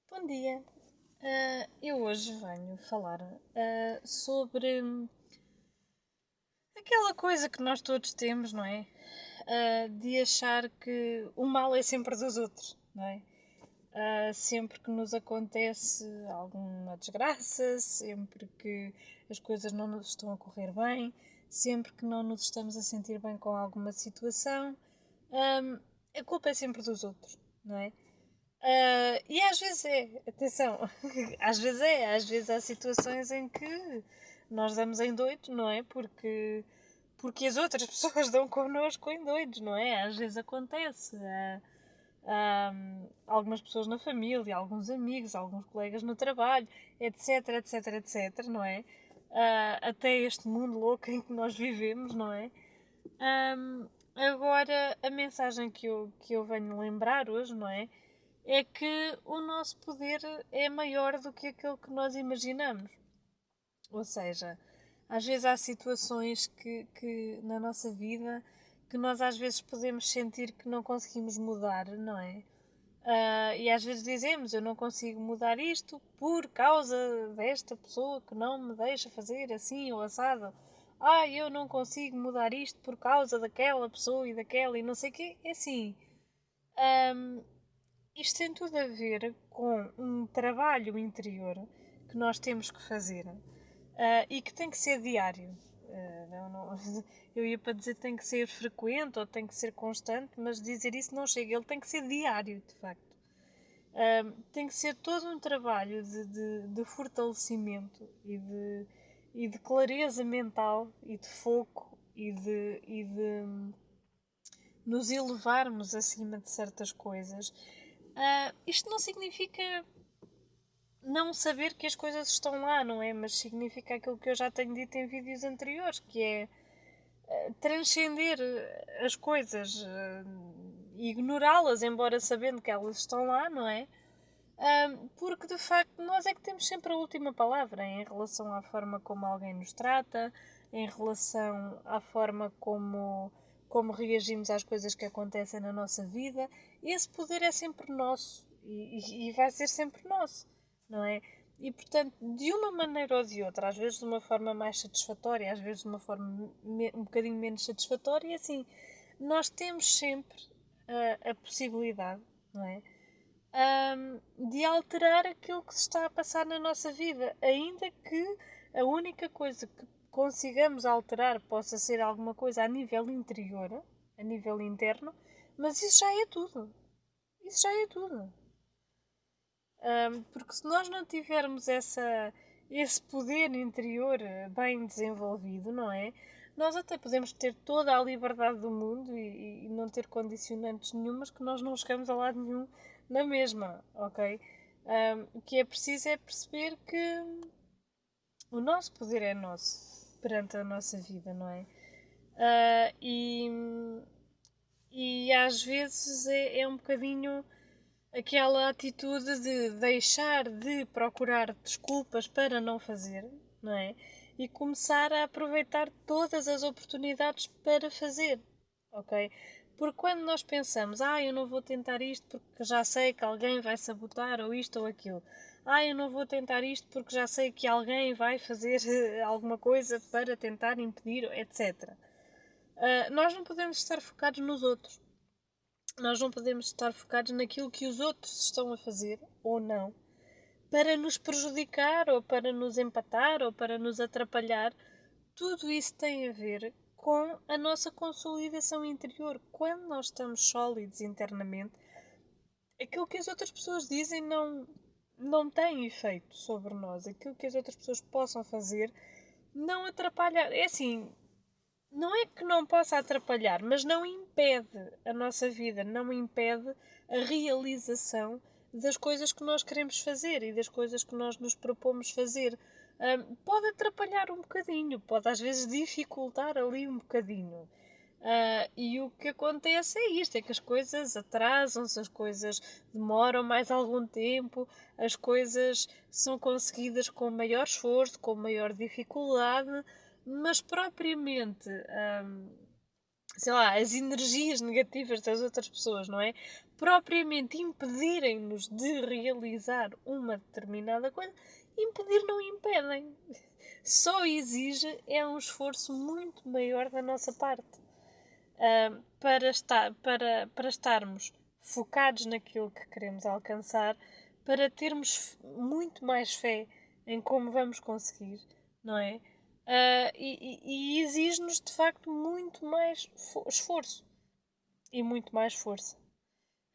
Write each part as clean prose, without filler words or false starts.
Bom dia. Eu hoje venho falar sobre aquela coisa que nós todos temos, não é? De achar que o mal é sempre dos outros, não é? Sempre que nos acontece alguma desgraça, sempre que as coisas não nos estão a correr bem, sempre que não nos estamos a sentir bem com alguma situação, hum, a culpa é sempre dos outros, não é? E às vezes atenção, às vezes há situações em que nós damos em doidos, não é? Porque as outras pessoas dão connosco em doidos, não é? Às vezes acontece. Algumas pessoas na família, alguns amigos, alguns colegas no trabalho, etc, etc, etc, não é? Até este mundo louco em que nós vivemos, não é? Agora, a mensagem que eu venho lembrar hoje, não é? É que o nosso poder é maior do que aquele que nós imaginamos. Ou seja, às vezes há situações que na nossa vida que nós às vezes podemos sentir que não conseguimos mudar, não é? E às vezes dizemos, eu não consigo mudar isto por causa desta pessoa que não me deixa fazer assim ou assado. Eu não consigo mudar isto por causa daquela pessoa e daquela e não sei o quê. É assim, ahm, isto tem tudo a ver com um trabalho interior que nós temos que fazer e que tem que ser diário. Eu ia para dizer que tem que ser frequente ou tem que ser constante, mas dizer isso não chega. Ele tem que ser diário, de facto. Tem que ser todo um trabalho de fortalecimento e de clareza mental e de foco e de nos elevarmos acima de certas coisas. Isto não significa não saber que as coisas estão lá, não é? Mas significa aquilo que eu já tenho dito em vídeos anteriores, que é transcender as coisas, ignorá-las, embora sabendo que elas estão lá, não é? Porque de facto nós é que temos sempre a última palavra em relação à forma como alguém nos trata, em relação à forma como reagimos às coisas que acontecem na nossa vida. Esse poder é sempre nosso e vai ser sempre nosso, não é? E portanto, de uma maneira ou de outra, às vezes de uma forma mais satisfatória, às vezes de uma forma um bocadinho menos satisfatória, e assim, nós temos sempre a possibilidade, não é? De alterar aquilo que se está a passar na nossa vida, ainda que a única coisa que consigamos alterar possa ser alguma coisa a nível interior, a nível interno, mas isso já é tudo. Isso já é tudo. Porque se nós não tivermos esse poder interior bem desenvolvido, não é? Nós até podemos ter toda a liberdade do mundo e não ter condicionantes nenhumas que nós não chegamos a lado nenhum na mesma, ok? O que é preciso é perceber que o nosso poder é nosso perante a nossa vida, não é? Ah, e, e às vezes é um bocadinho aquela atitude de deixar de procurar desculpas para não fazer, não é? E começar a aproveitar todas as oportunidades para fazer, ok? Porque quando nós pensamos, eu não vou tentar isto porque já sei que alguém vai sabotar ou isto ou aquilo. Eu não vou tentar isto porque já sei que alguém vai fazer alguma coisa para tentar impedir, etc. Nós não podemos estar focados nos outros. Nós não podemos estar focados naquilo que os outros estão a fazer ou não para nos prejudicar ou para nos empatar ou para nos atrapalhar. Tudo isso tem a ver com a nossa consolidação interior. Quando nós estamos sólidos internamente, aquilo que as outras pessoas dizem não tem efeito sobre nós. Aquilo que as outras pessoas possam fazer não atrapalha. É assim, não é que não possa atrapalhar, mas não impede a nossa vida, não impede a realização das coisas que nós queremos fazer e das coisas que nós nos propomos fazer. Pode atrapalhar um bocadinho, pode às vezes dificultar ali um bocadinho. E o que acontece é isto: é que as coisas atrasam-se, as coisas demoram mais algum tempo, as coisas são conseguidas com maior esforço, com maior dificuldade, mas propriamente sei lá, as energias negativas das outras pessoas, não é? Propriamente impedirem-nos de realizar uma determinada coisa, impedir não impedem. Só exige é um esforço muito maior da nossa parte para estarmos focados naquilo que queremos alcançar, para termos muito mais fé em como vamos conseguir, não é? E exige-nos de facto muito mais esforço e muito mais força,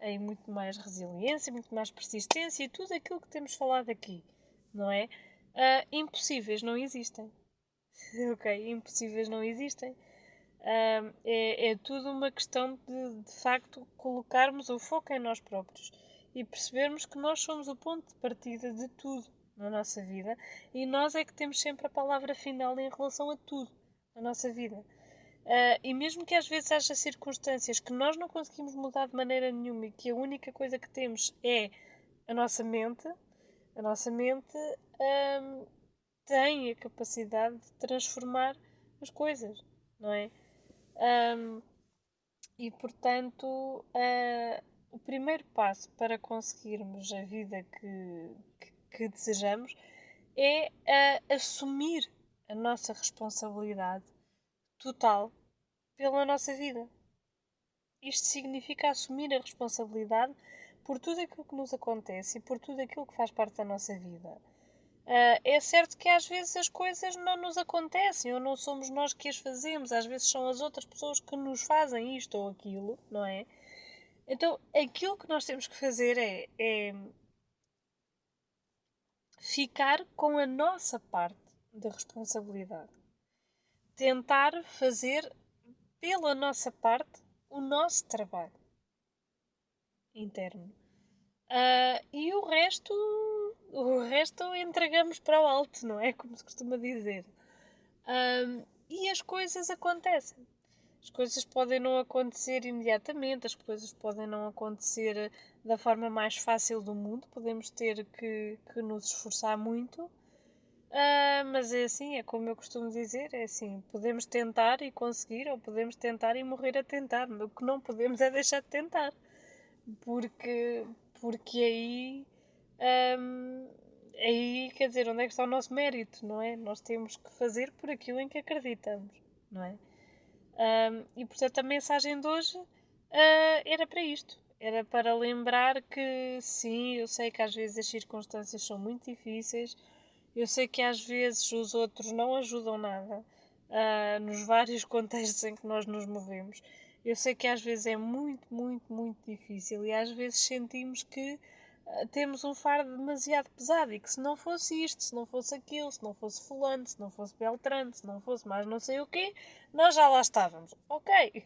e muito mais resiliência, muito mais persistência e tudo aquilo que temos falado aqui, não é? Impossíveis não existem. Ok? Impossíveis não existem. É tudo uma questão de facto colocarmos o foco em nós próprios e percebermos que nós somos o ponto de partida de tudo na nossa vida e nós é que temos sempre a palavra final em relação a tudo na nossa vida. E mesmo que às vezes haja circunstâncias que nós não conseguimos mudar de maneira nenhuma e que a única coisa que temos é a nossa mente, a nossa mente tem a capacidade de transformar as coisas, não é? Um, e portanto, o primeiro passo para conseguirmos a vida que desejamos é assumir a nossa responsabilidade total pela nossa vida. Isto significa assumir a responsabilidade por tudo aquilo que nos acontece e por tudo aquilo que faz parte da nossa vida. É certo que às vezes as coisas não nos acontecem ou não somos nós que as fazemos, às vezes são as outras pessoas que nos fazem isto ou aquilo, não é? Então aquilo que nós temos que fazer é ficar com a nossa parte da responsabilidade. Tentar fazer pela nossa parte o nosso trabalho interno. E o resto entregamos para o alto, não é? Como se costuma dizer. E as coisas acontecem. As coisas podem não acontecer imediatamente, as coisas podem não acontecer da forma mais fácil do mundo, podemos ter que nos esforçar muito. Mas é assim, é como eu costumo dizer, é assim, podemos tentar e conseguir, ou podemos tentar e morrer a tentar. O que não podemos é deixar de tentar, porque, porque aí, quer dizer, onde é que está o nosso mérito, não é? Nós temos que fazer por aquilo em que acreditamos, não é? E portanto a mensagem de hoje era para isto. Era para lembrar que sim, eu sei que às vezes as circunstâncias são muito difíceis, eu sei que às vezes os outros não ajudam nada nos vários contextos em que nós nos movemos. Eu sei que às vezes é muito, muito, muito difícil e às vezes sentimos que temos um fardo demasiado pesado e que se não fosse isto, se não fosse aquilo, se não fosse fulano, se não fosse Beltrano, se não fosse mais não sei o quê, nós já lá estávamos. Ok.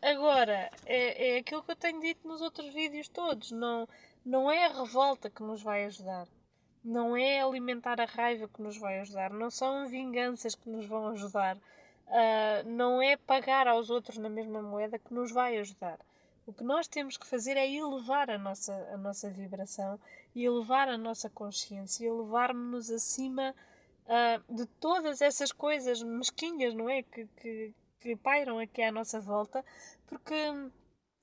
Agora, é aquilo que eu tenho dito nos outros vídeos todos. Não é a revolta que nos vai ajudar. Não é alimentar a raiva que nos vai ajudar. Não são vinganças que nos vão ajudar. Não é pagar aos outros na mesma moeda que nos vai ajudar. O que nós temos que fazer é elevar a nossa vibração e elevar a nossa consciência e elevar-nos acima de todas essas coisas mesquinhas, não é? Que pairam aqui à nossa volta, porque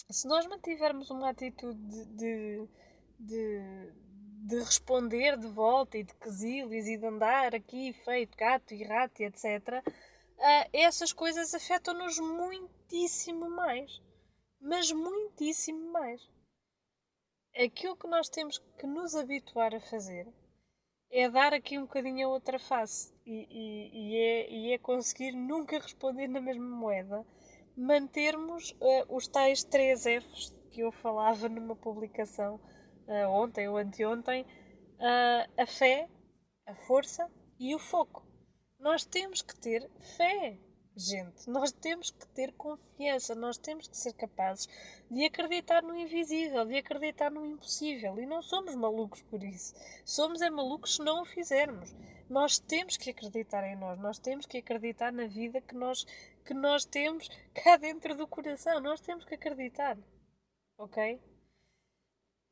se nós mantivermos uma atitude de, de responder de volta e de quesílios e de andar aqui feito gato e rato e etc., essas coisas afetam-nos muitíssimo mais. Mas muitíssimo mais. Aquilo que nós temos que nos habituar a fazer é dar aqui um bocadinho a outra face e é conseguir nunca responder na mesma moeda, mantermos os tais 3 Fs que eu falava numa publicação ontem ou anteontem, a fé, a força e o foco. Nós temos que ter fé, gente. Nós temos que ter confiança. Nós temos que ser capazes de acreditar no invisível, de acreditar no impossível. E não somos malucos por isso. Somos malucos se não o fizermos. Nós temos que acreditar em nós. Nós temos que acreditar na vida que nós temos cá dentro do coração. Nós temos que acreditar. Ok?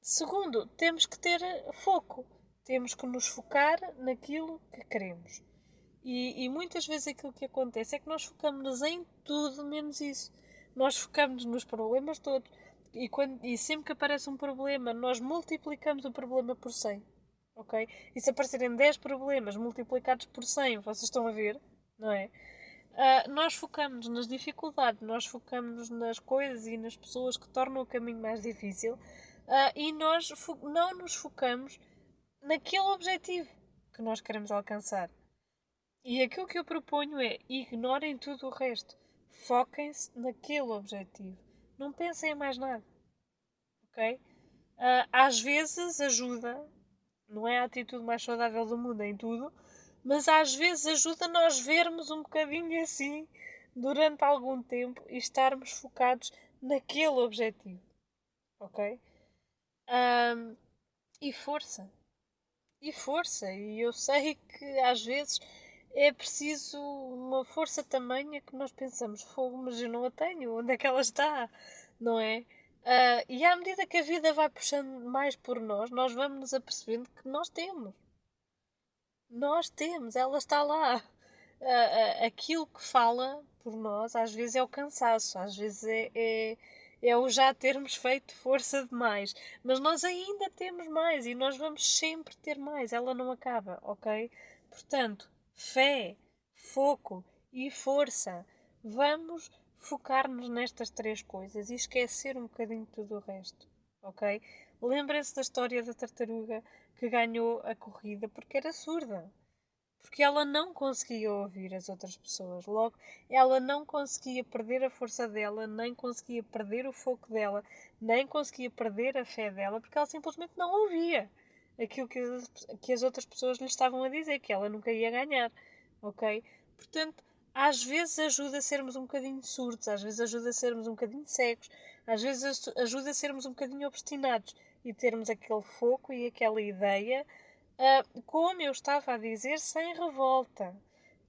Segundo, temos que ter foco. Temos que nos focar naquilo que queremos. E muitas vezes aquilo que acontece é que nós focamos em tudo menos isso. Nós focamos nos problemas todos. E sempre que aparece um problema, nós multiplicamos o problema por 100. Ok? E se aparecerem 10 problemas multiplicados por 100, vocês estão a ver, não é? Nós focamos nas dificuldades, nós focamos nas coisas e nas pessoas que tornam o caminho mais difícil, e nós não nos focamos naquele objetivo que nós queremos alcançar. E aquilo que eu proponho é ignorem tudo o resto. Foquem-se naquele objetivo. Não pensem em mais nada. Ok? Às vezes ajuda, não é a atitude mais saudável do mundo em tudo, mas às vezes ajuda nós vermos um bocadinho assim durante algum tempo e estarmos focados naquele objetivo. Ok? Ahm, e força. E força. E eu sei que às vezes é preciso uma força tamanha que nós pensamos, fogo, mas eu não a tenho, onde é que ela está? Não é? E à medida que a vida vai puxando mais por nós vamos nos apercebendo que nós temos. Nós temos, ela está lá. Aquilo que fala por nós, às vezes é o cansaço, às vezes é o já termos feito força demais. Mas nós ainda temos mais e nós vamos sempre ter mais, ela não acaba, ok? Portanto, fé, foco e força. Vamos focar-nos nestas três coisas e esquecer um bocadinho de tudo o resto, ok? Lembrem-se da história da tartaruga que ganhou a corrida porque era surda. Porque ela não conseguia ouvir as outras pessoas. Logo, ela não conseguia perder a força dela, nem conseguia perder o foco dela, nem conseguia perder a fé dela, porque ela simplesmente não ouvia aquilo que as outras pessoas lhe estavam a dizer, que ela nunca ia ganhar. Ok? Portanto, às vezes ajuda a sermos um bocadinho surdos, às vezes ajuda a sermos um bocadinho cegos, às vezes ajuda a sermos um bocadinho obstinados e termos aquele foco e aquela ideia, como eu estava a dizer, sem revolta.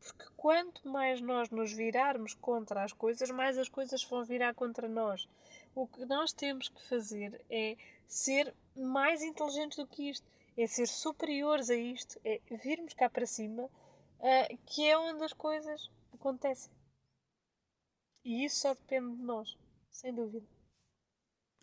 Porque quanto mais nós nos virarmos contra as coisas, mais as coisas vão virar contra nós. O que nós temos que fazer é ser mais inteligentes do que isto, é ser superiores a isto, é virmos cá para cima, que é onde as coisas acontecem. E isso só depende de nós, sem dúvida.